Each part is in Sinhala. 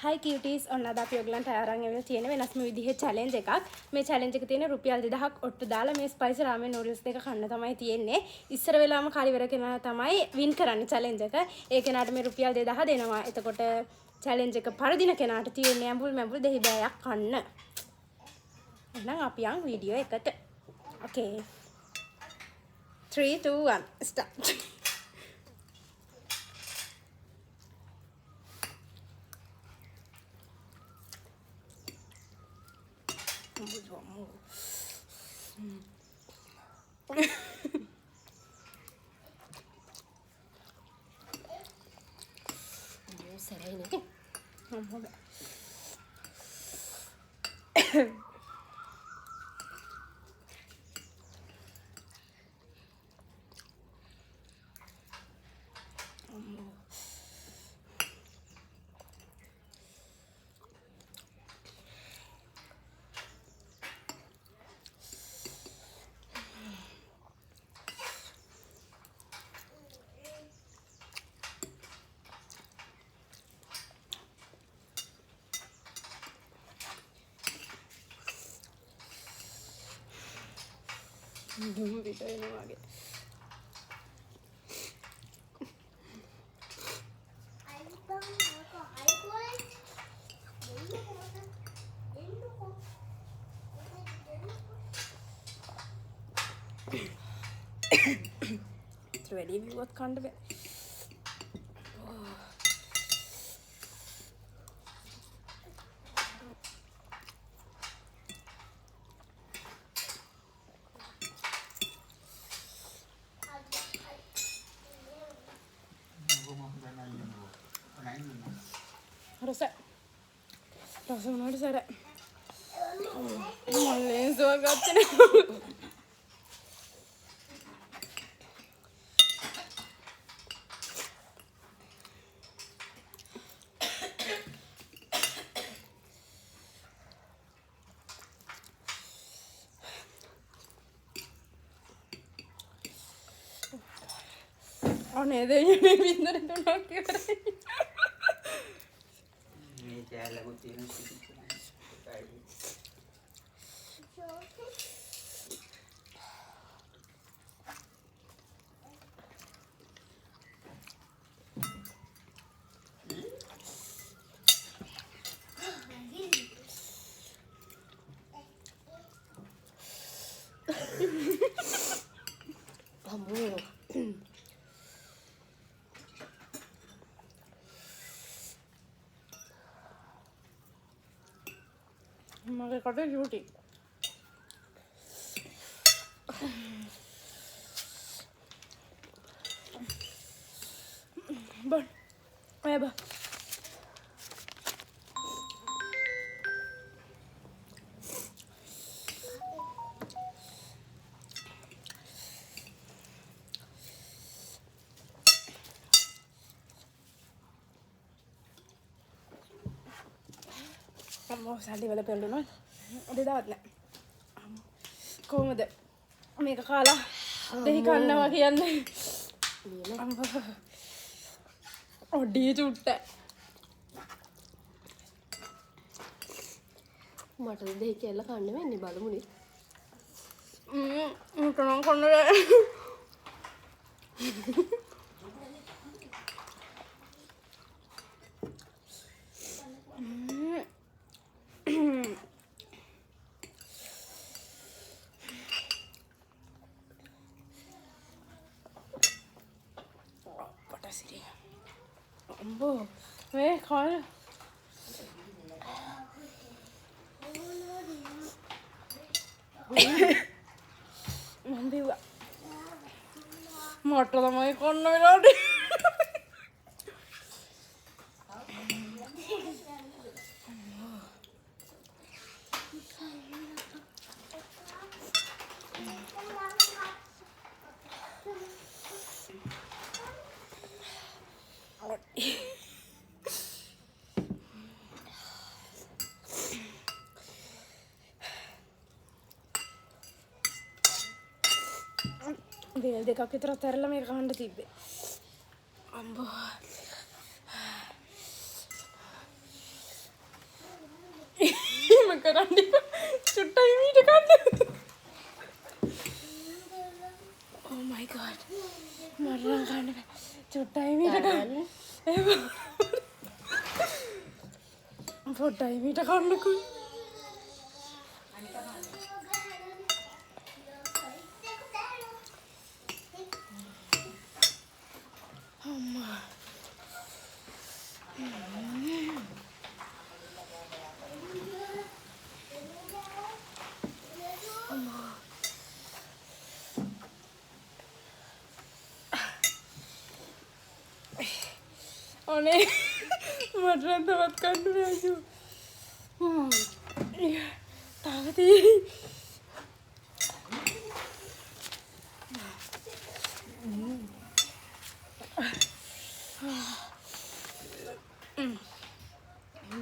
Hi cuties ඔන්න අද අපි ඔයගලන්ට අරන් ඇවිල්ලා තියෙන වෙනස්ම විදිහේ challenge එකක්. මේ challenge එක තියෙන්නේ රුපියල් 2000ක් ඔට්ටු දාලා මේ spicy ramen noodles දෙක කන්න තමයි තියෙන්නේ. ඉස්සර වෙලාවම කාලිවර කෙනා තමයි win කරන්නේ challenge එක. ඒ කෙනාට මේ රුපියල් 2000 දෙනවා. එතකොට challenge එක පරදින කෙනාට තියෙන්නේ ඇඹුල් දෙහි බෑයක් කන්න. එහෙනම් අපි යන් වීඩියෝ එකට. Okay. 3 2 1 start. Serai ni. Dum video ini lagi. Ready buat kanda be. Rasa mana sara? Malah suara gacanya. Aneh deh ini pintar itu nak kira. Kamu. Makai kata cuci. Bon, ayo bah. Kamu saldi wala perlu non? Ada dapat nak? Kamu ada? Mereka kalah. Dehi kanna wakian ni. Oh dia cuta. මට දෙහි කියලා කන්න වෙන්නේ බලමුනේ. Tenang kanna deh. Ambo, kau. Mampi gak? Motor sama ikon lagi. Bel dekak විතර අතරලා මේක කන්න තිබ්බේ. අම්බෝ. කන්න චුට්ටයි මීට කන්න oh my god මරණ කන්න චුට්ටයි මීට කන්න පොඩ්ඩයි මීට කන්නකෝ අම්මා අනේ මට නම් තවත් කන්න බැහැ තාම තියෙයි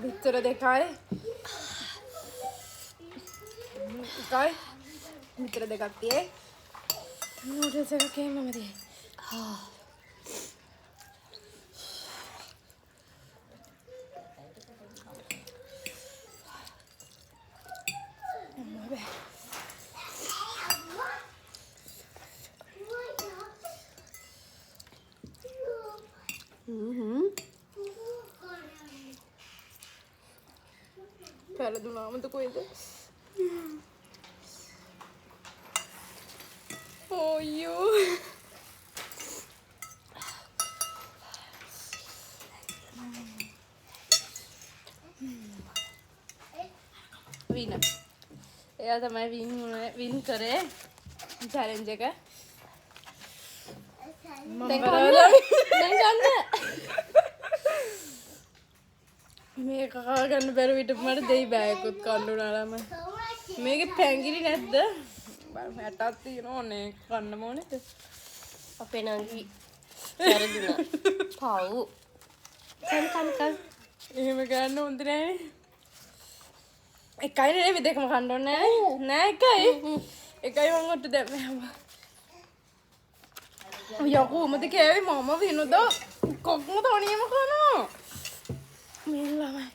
බිත්තර දෙකයි බිත්තර දෙකක් තියේ නූඩල්ස් එකක් එහෙමම තියෙයි පැරදුනාමද කොයිද ඔයෝ වින එයා තමයි වින් කරේ චැලෙන්ජ් එක දැන් ගන්න මේක කා ගන්න බැරුව විට මට දෙයි බෑගකුත් කන්න උනා ළමයි මේකේ පැංගිරි නැද්ද බලන්න ඇටක් තියෙනවා නේ කන්න ඕනේද අපේ නංගි වැරදුනා පව් කන් එහෙම ගන්න හොඳ නෑනේ එකයි නේ මේ දෙකම කන්න ඕනේ නෑ එකයි මම ඔට්ටු දැම්මේ යකෝ උමද කෑවේ මම විනෝද කොක්ම තනියම කනවා මේ ළමයි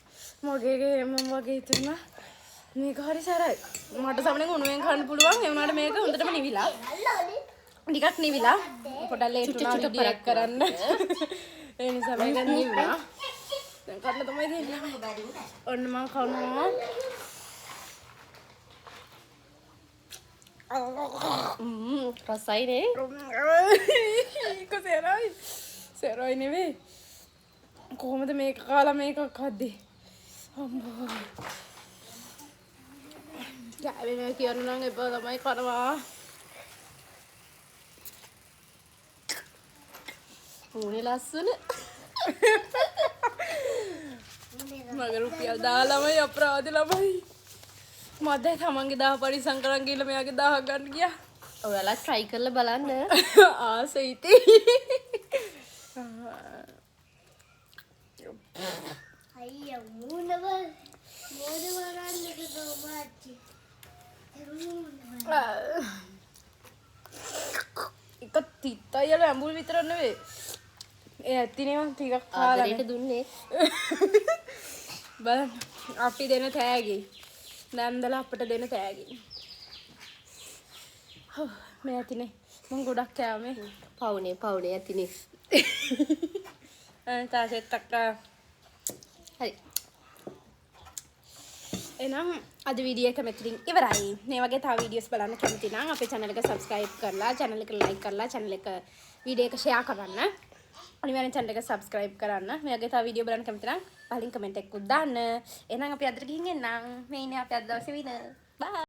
මගේ මම වගේ හිතුණා මේක හරි සරයි මට සමනේ උණුවෙන් කන්න පුළුවන් ඒ වුණාට මේක හොඳටම නිවිලා ටිකක් නිවිලා පොඩක් ලේට් වුණා වීඩියෝ එක කරන්න ඒ නිසා මේක නිවිලා දැන් කන්න තමයි දෙන්නේ ඔන්න මම කනවා රසයි නේ ඒක සරයි නෙවෙයි කොහොමද මේක කාලා මේකක් හද්දේ අම්බෝ ගෑවෙන කියන්න නම් එපා තමයි කරවා උනේ ලස්සන මගේ රුපියල් 10 ළමයි අපරාධ ළමයි මද තමන්ගේ 10 පරිසම් කරන් ගිහලා මෙයාගේ 1000 ගන්න ගියා ඔයාලා try කරලා බලන්න ආසයිති අයියා මූණව වරන්නක සෝමාච්චි එක තිත්තයිල ඇඹුල් විතර නෙවෙයි ඒ ඇත්තිනේ මම ටිකක් කාලා ආදරේට දුන්නේ බලන්න අපි දෙන තෑගි නැන්දලා අපට දෙන තෑගි මේ ඇතිනේ මම ගොඩක් කෑවේ පවුනේ ඇතිනේ තාසෙත් අක්කා හරි එහෙනම් අද වීඩියෝ එක මෙතනින් ඉවරයි. මේ වගේ තව වීඩියෝස් බලන්න කැමති නම් අපේ channel එක subscribe කරලා channel එක like කරලා channel එක වීඩියෝ එක share කරන්න. අනිවාර්යෙන් channel එක subscribe කරන්න. මේ වගේ තව වීඩියෝ බලන්න කැමති නම් පහලින් comment එකක් දාන්න. එහෙනම් අපි අදට ගිහින් එන්නම්. මේ ඉන්නේ අපි අද දවසේ වින. bye